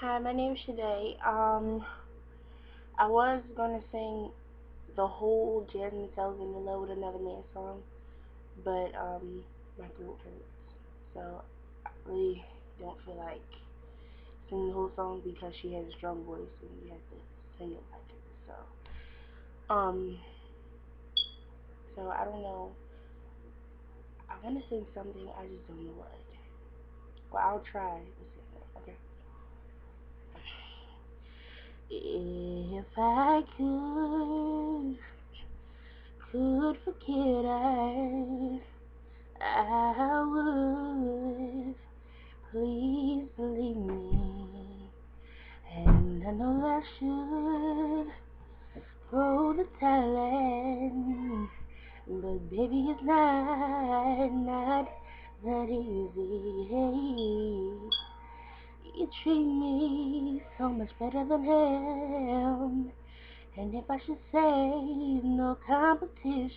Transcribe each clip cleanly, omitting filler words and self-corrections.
Hi, my name's Shade. I was gonna sing the whole Jasmine Sullivan in Love with Another Man song, but my throat hurts, so I really don't feel like singing the whole song because she has a strong voice and you have to sing it like her. Um, so I don't know. I want to sing something, I just don't know what. Well, I'll try to sing it. Okay. If I could forget I would. Please believe me. And I know I should throw the talent, but baby it's not that easy. You treat me so much better than him. And if I should say no competition,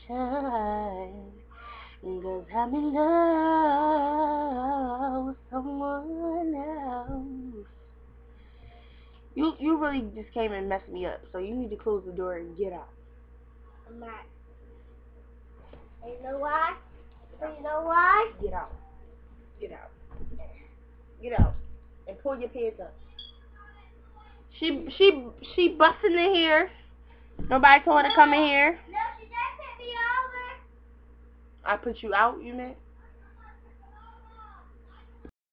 'cause I'm in love with someone else. You really just came and messed me up, so you need to close the door and get out. I'm not. And you know why? You know why? Get out. Get out. Get out. And pull your pants up. She busting in here. Nobody told her to come in here. No, she just hit me over. I put you out, you meant?